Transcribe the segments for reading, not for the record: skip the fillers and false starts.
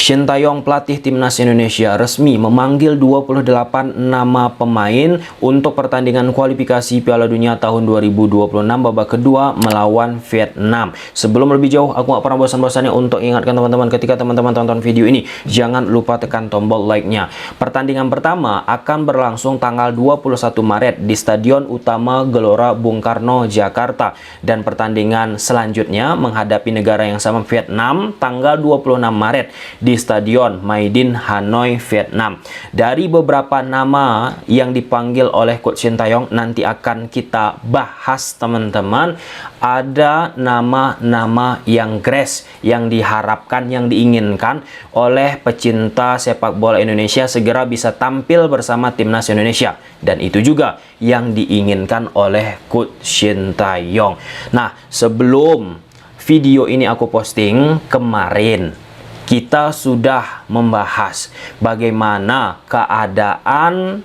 Shin Tae-yong, pelatih timnas Indonesia, resmi memanggil 28 nama pemain untuk pertandingan kualifikasi Piala Dunia tahun 2026 babak kedua melawan Vietnam. Sebelum lebih jauh, aku gak pernah bosan-bosannya untuk ingatkan teman-teman, ketika teman-teman tonton video ini, jangan lupa tekan tombol like-nya. Pertandingan pertama akan berlangsung tanggal 21 Maret di Stadion Utama Gelora Bung Karno, Jakarta. Dan pertandingan selanjutnya menghadapi negara yang sama, Vietnam, tanggal 26 Maret di Stadion Maidin, Hanoi, Vietnam. Dari beberapa nama yang dipanggil oleh Coach Shin Tae-yong nanti akan kita bahas, teman-teman. Ada nama-nama yang grace, yang diharapkan, yang diinginkan oleh pecinta sepak bola Indonesia segera bisa tampil bersama timnas Indonesia. Dan itu juga yang diinginkan oleh Coach Shin Tae-yong. Nah, sebelum video ini aku posting kemarin, kita sudah membahas bagaimana keadaan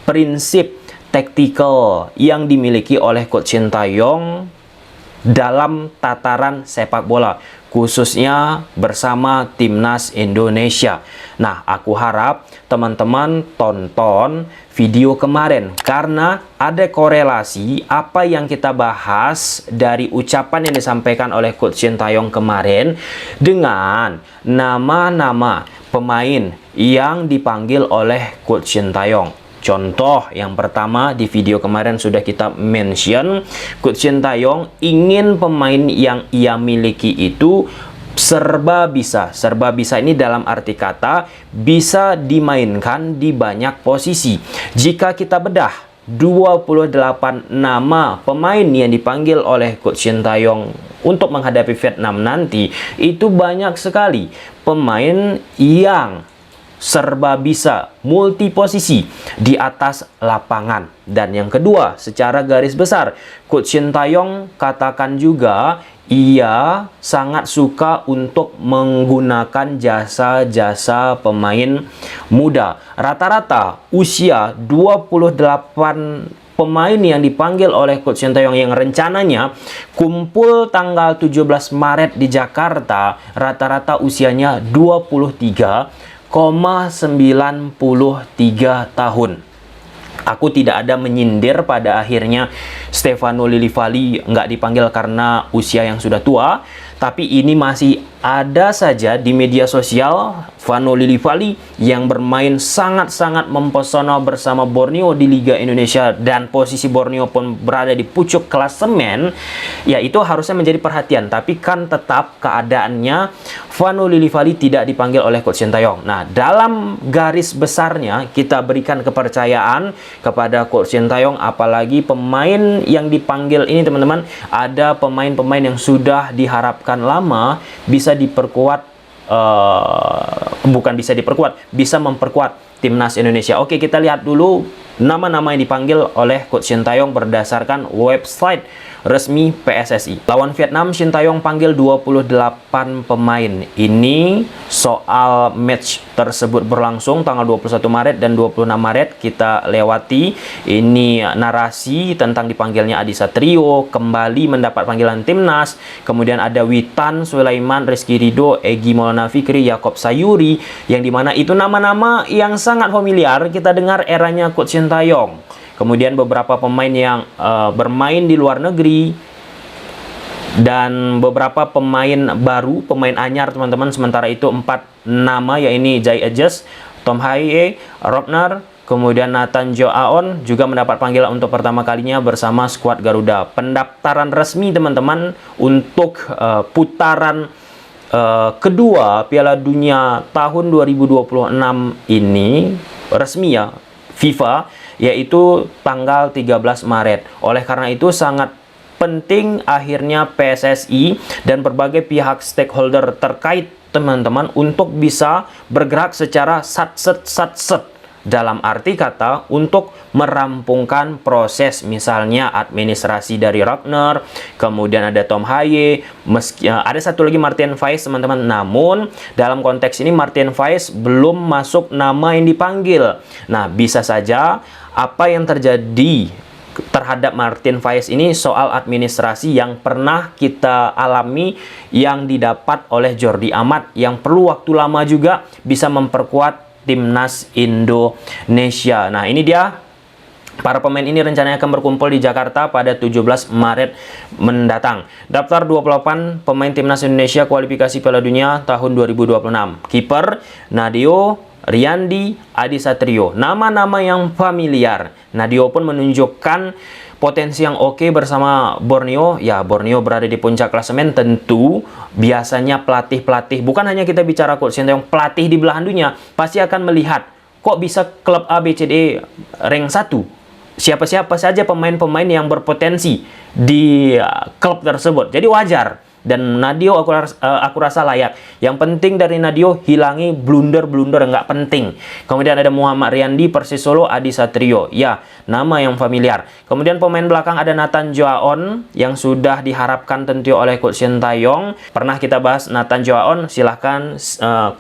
prinsip taktikal yang dimiliki oleh Coach Shin Tae-yong dalam tataran sepak bola, khususnya bersama timnas Indonesia. Nah, aku harap teman-teman tonton video kemarin karena ada korelasi apa yang kita bahas dari ucapan yang disampaikan oleh Coach Shin Tae-yong kemarin dengan nama-nama pemain yang dipanggil oleh Coach Shin Tae-yong. Contoh yang pertama, di video kemarin sudah kita mention, Coach Shin Tae-yong ingin pemain yang ia miliki itu serba bisa. Serba bisa ini dalam arti kata bisa dimainkan di banyak posisi. Jika kita bedah 28 nama pemain yang dipanggil oleh Coach Shin Tae-yong untuk menghadapi Vietnam nanti, itu banyak sekali pemain yang serba bisa, multi posisi di atas lapangan. Dan yang kedua, secara garis besar, Coach Shin Tae-yong katakan juga ia sangat suka untuk menggunakan jasa-jasa pemain muda. Rata-rata usia 28 pemain yang dipanggil oleh Coach Shin Tae-yong yang rencananya kumpul tanggal 17 Maret di Jakarta, rata-rata usianya 23,93 tahun. Aku tidak ada menyindir pada akhirnya Stefano Lillivali nggak dipanggil karena usia yang sudah tua, tapi ini masih ada saja di media sosial Stefano Lillivali yang bermain sangat-sangat mempesona bersama Borneo di Liga Indonesia, dan posisi Borneo pun berada di pucuk klasemen. Ya, itu harusnya menjadi perhatian, tapi kan tetap keadaannya Stefano Lillivali tidak dipanggil oleh Coach Shin Tae-yong. Nah, dalam garis besarnya kita berikan kepercayaan kepada Coach Shin Tae-yong, apalagi pemain yang dipanggil ini, teman-teman, ada pemain-pemain yang sudah diharapkan lama bisa diperkuat, bisa memperkuat timnas Indonesia. Oke, kita lihat dulu nama-nama yang dipanggil oleh Coach Shin Tae-yong berdasarkan website resmi PSSI. Lawan Vietnam, Shin Tae-yong panggil 28 pemain. Ini soal match tersebut berlangsung tanggal 21 Maret dan 26 Maret kita lewati. Ini narasi tentang dipanggilnya Adi Satrio, kembali mendapat panggilan timnas. Kemudian ada Witan Sulaiman, Rizky Ridho, Egy Maulana Fikri, Yaakob Sayuri, yang dimana itu nama-nama yang sangat familiar kita dengar eranya Coach Shin Tae-yong. Kemudian beberapa pemain yang bermain di luar negeri, dan beberapa pemain baru, pemain anyar, teman-teman. Sementara itu 4 nama, yaitu Jai Aegis, Tom Haye, Robner, kemudian Nathan Jo Aon juga mendapat panggilan untuk pertama kalinya bersama skuad Garuda. Pendaftaran resmi, teman-teman, untuk putaran kedua Piala Dunia tahun 2026 ini resmi ya FIFA, yaitu tanggal 13 Maret. Oleh karena itu sangat penting akhirnya PSSI dan berbagai pihak stakeholder terkait, teman-teman, untuk bisa bergerak secara sat-set dalam arti kata untuk merampungkan proses, misalnya administrasi dari Robner, kemudian ada Tom Haye, ada satu lagi Martin Faiz, teman-teman. Namun dalam konteks ini Martin Faiz belum masuk nama yang dipanggil. Nah, bisa saja apa yang terjadi terhadap Martin Faiz ini soal administrasi yang pernah kita alami, yang didapat oleh Jordi Amat, yang perlu waktu lama juga bisa memperkuat timnas Indonesia. Nah, ini dia. Para pemain ini rencananya akan berkumpul di Jakarta pada 17 Maret mendatang. Daftar 28 pemain timnas Indonesia kualifikasi Piala Dunia tahun 2026. Kiper Nadeo, Riyandi, Adi Satrio. Nama-nama yang familiar. Nadeo pun menunjukkan potensi yang oke bersama Borneo. Ya, Borneo berada di puncak klasemen. Tentu biasanya pelatih-pelatih, bukan hanya kita bicara Coach Sintayong, pelatih di belahan dunia pasti akan melihat kok bisa klub A, B, C, D rank 1. Siapa-siapa saja pemain-pemain yang berpotensi di klub tersebut. Jadi wajar. Dan Nadeo aku rasa layak. Yang penting dari Nadeo, hilangi blunder-blunder nggak penting. Kemudian ada Muhammad Riyandi, Persis Solo, Adi Satrio. Ya, nama yang familiar. Kemudian pemain belakang ada Nathan Joaon, yang sudah diharapkan tentu oleh Coach Sintayong. Pernah kita bahas Nathan Joaon, silahkan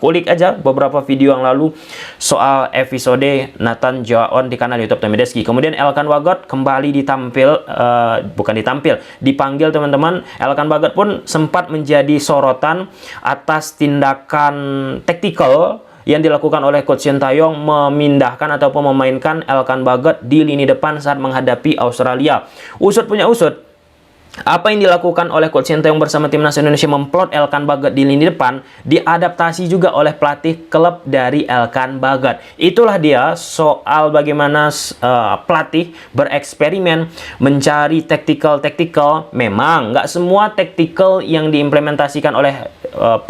kulik aja beberapa video yang lalu soal episode Nathan Joaon di kanal YouTube Tomideski. Kemudian Elkan Bagot kembali dipanggil teman-teman. Elkan Bagot pun sempat menjadi sorotan atas tindakan taktikal yang dilakukan oleh Coach Sintayong memindahkan ataupun memainkan Elkan Bagot di lini depan saat menghadapi Australia. Usut punya usut, apa yang dilakukan oleh Coach Sintayong bersama timnas Indonesia memplot Elkan Bagot di lini depan diadaptasi juga oleh pelatih klub dari Elkan Bagot. Itulah dia soal bagaimana pelatih bereksperimen mencari taktikal. Memang nggak semua taktikal yang diimplementasikan oleh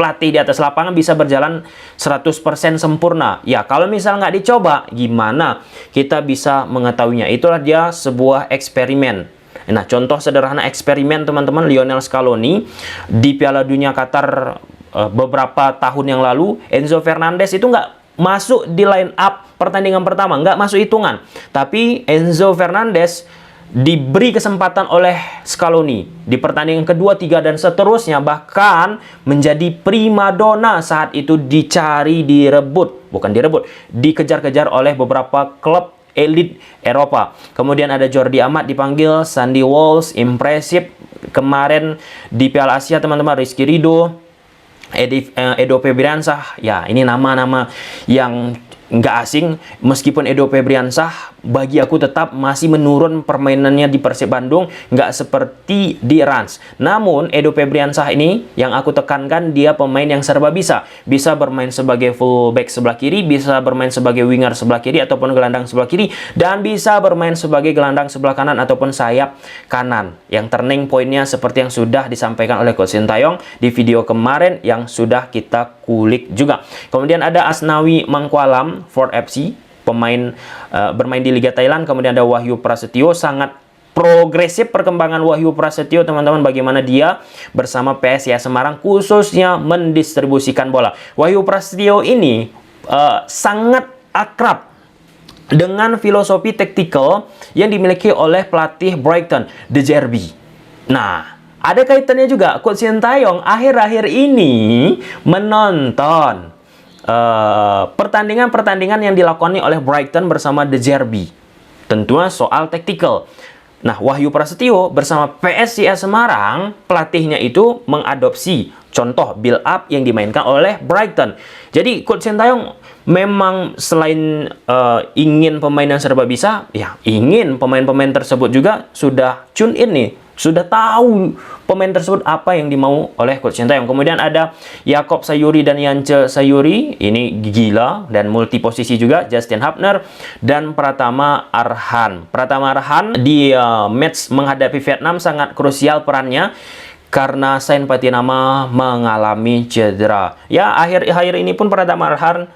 pelatih di atas lapangan bisa berjalan 100% sempurna. Ya, kalau misal nggak dicoba, gimana kita bisa mengetahuinya? Itulah dia sebuah eksperimen. Nah, contoh sederhana eksperimen teman-teman, Lionel Scaloni di Piala Dunia Qatar beberapa tahun yang lalu, Enzo Fernandez itu nggak masuk di line up pertandingan pertama, nggak masuk hitungan. Tapi Enzo Fernandez diberi kesempatan oleh Scaloni di pertandingan kedua, tiga, dan seterusnya, bahkan menjadi primadona saat itu dikejar-kejar oleh beberapa klub elit Eropa. Kemudian ada Jordi Amat dipanggil, Sandy Walsh, impresif kemarin di Piala Asia teman-teman, Rizky Ridho, Edo Febriansah. Ya, ini nama-nama yang nggak asing, meskipun Edo Febriansah bagi aku tetap masih menurun permainannya di Persib Bandung, nggak seperti di Rans. Namun Edo Febriansah ini yang aku tekankan, dia pemain yang serba bisa bermain sebagai fullback sebelah kiri, bisa bermain sebagai winger sebelah kiri ataupun gelandang sebelah kiri, dan bisa bermain sebagai gelandang sebelah kanan ataupun sayap kanan. Yang turning pointnya seperti yang sudah disampaikan oleh Coach Sintayong di video kemarin yang sudah kita kulik juga. Kemudian ada Asnawi Mangkualam, Ford FC, pemain bermain di Liga Thailand. Kemudian ada Wahyu Prasetyo, sangat progresif perkembangan Wahyu Prasetyo teman-teman, bagaimana dia bersama PSIS Semarang khususnya mendistribusikan bola. Wahyu Prasetyo ini sangat akrab dengan filosofi taktikal yang dimiliki oleh pelatih Brighton, De Zerbi. Nah, ada kaitannya juga Coach Sintayong akhir-akhir ini menonton pertandingan-pertandingan yang dilakoni oleh Brighton bersama De Zerbi. Tentunya soal taktikal. Nah, Wahyu Prasetyo bersama PSIS Semarang, pelatihnya itu mengadopsi contoh build up yang dimainkan oleh Brighton. Jadi Coach Sintayong memang selain ingin pemain yang serba bisa, ya ingin pemain-pemain tersebut juga sudah tune in nih, sudah tahu pemain tersebut apa yang dimau oleh Coach Sintayong. Kemudian ada Yakob Sayuri dan Yance Sayuri, ini gila dan multi posisi juga. Justin Hapner dan Pratama Arhan. Pratama Arhan di match menghadapi Vietnam sangat krusial perannya karena Sain Patinama mengalami cedera. Ya, akhir ini pun Pratama Arhan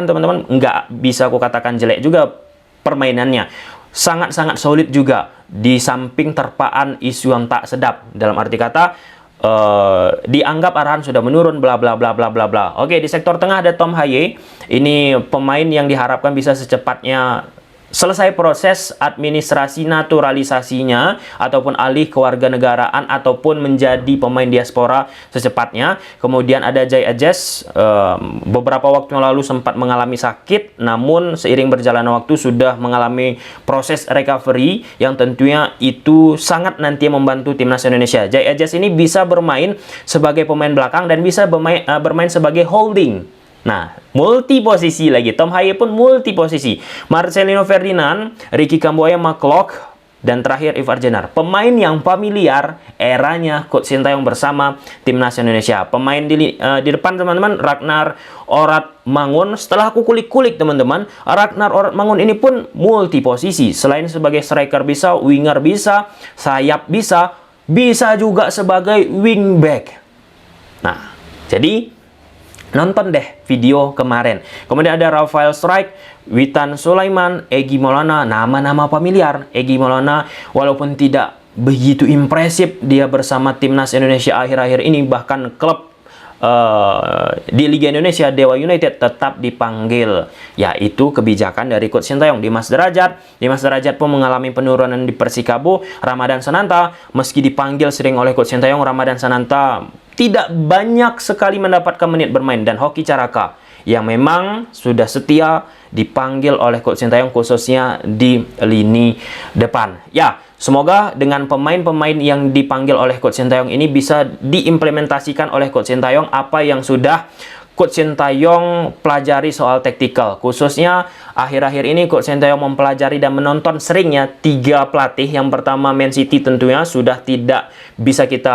teman-teman nggak bisa aku katakan jelek juga permainannya. Sangat-sangat solid juga, di samping terpaan isu yang tak sedap. Dalam arti kata dianggap Arhan sudah menurun, bla bla bla bla bla bla. Oke, di sektor tengah ada Tom Haye. Ini pemain yang diharapkan bisa secepatnya selesai proses administrasi naturalisasinya ataupun alih kewarganegaraan ataupun menjadi pemain diaspora secepatnya. Kemudian ada Jay Ajax, beberapa waktu yang lalu sempat mengalami sakit, namun seiring berjalannya waktu sudah mengalami proses recovery yang tentunya itu sangat nanti membantu timnas Indonesia. Jay Ajax ini bisa bermain sebagai pemain belakang dan bisa bermain sebagai holding. Nah, multi posisi lagi. Tom Haye pun multi posisi. Marcelino Ferdinand, Ricky Kambuaya, McLeod, dan terakhir Ivar Jenner. Pemain yang familiar eranya Coach Sintayong bersama timnas Indonesia. Pemain di depan teman-teman, Ragnar Oratmangun. Setelah aku kulik-kulik teman-teman, Ragnar Oratmangun ini pun multi posisi. Selain sebagai striker bisa, winger bisa, sayap bisa juga sebagai wingback. Nah, jadi nonton deh video kemarin. Kemudian ada Rafael Strike, Witan Sulaiman, Egy Maulana, nama-nama familiar. Egy Maulana walaupun tidak begitu impresif dia bersama timnas Indonesia akhir-akhir ini, bahkan klub di Liga Indonesia Dewa United tetap dipanggil. Yaitu kebijakan dari Coach Sintayong. Dimas Derajat pun mengalami penurunan di Persikabo. Ramadan Sananta meski dipanggil sering oleh Coach Sintayong, Ramadan Sananta tidak banyak sekali mendapatkan menit bermain. Dan Hoki Caraka yang memang sudah setia dipanggil oleh Coach Sintayong khususnya di lini depan. Ya, semoga dengan pemain-pemain yang dipanggil oleh Coach Sintayong ini bisa diimplementasikan oleh Coach Sintayong apa yang sudah Coach Sintayong pelajari soal taktikal. Khususnya akhir-akhir ini Coach Sintayong mempelajari dan menonton seringnya 3 pelatih. Yang pertama Man City tentunya sudah tidak bisa kita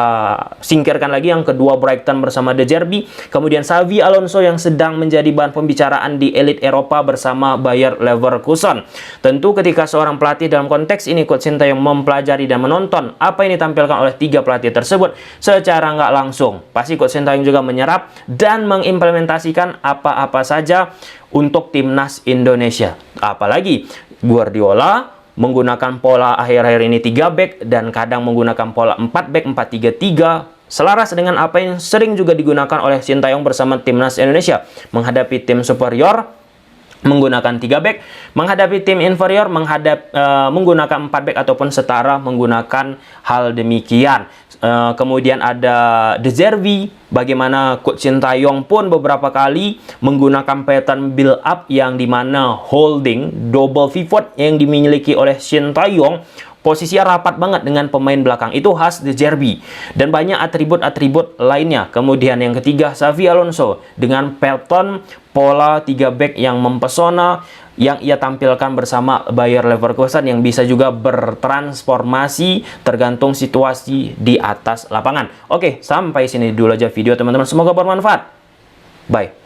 singkirkan lagi. Yang kedua Brighton bersama De Zerbi. Kemudian Xavi Alonso yang sedang menjadi bahan pembicaraan di elit Eropa bersama Bayer Leverkusen. Tentu ketika seorang pelatih dalam konteks ini Coach Sintayong mempelajari dan menonton apa yang ditampilkan oleh 3 pelatih tersebut secara nggak langsung, pasti Coach Sintayong juga menyerap dan mengimplementasikan apa-apa saja untuk timnas Indonesia. Apalagi Guardiola menggunakan pola akhir-akhir ini 3 back dan kadang menggunakan pola 4 back 4-3-3, selaras dengan apa yang sering juga digunakan oleh Sintayong bersama timnas Indonesia menghadapi tim superior menggunakan 3 back, menghadapi tim inferior menggunakan 4 back ataupun setara menggunakan hal demikian. Kemudian ada De Zerbi, bagaimana Coach Sintayong pun beberapa kali menggunakan pattern build up yang dimana holding double pivot yang dimiliki oleh Sintayong posisinya rapat banget dengan pemain belakang. Itu khas De Zerbi. Dan banyak atribut-atribut lainnya. Kemudian yang ketiga, Xavi Alonso dengan pattern pola 3 back yang mempesona yang ia tampilkan bersama Bayer Leverkusen yang bisa juga bertransformasi tergantung situasi di atas lapangan. Oke, sampai sini dulu aja video teman-teman. Semoga bermanfaat. Bye.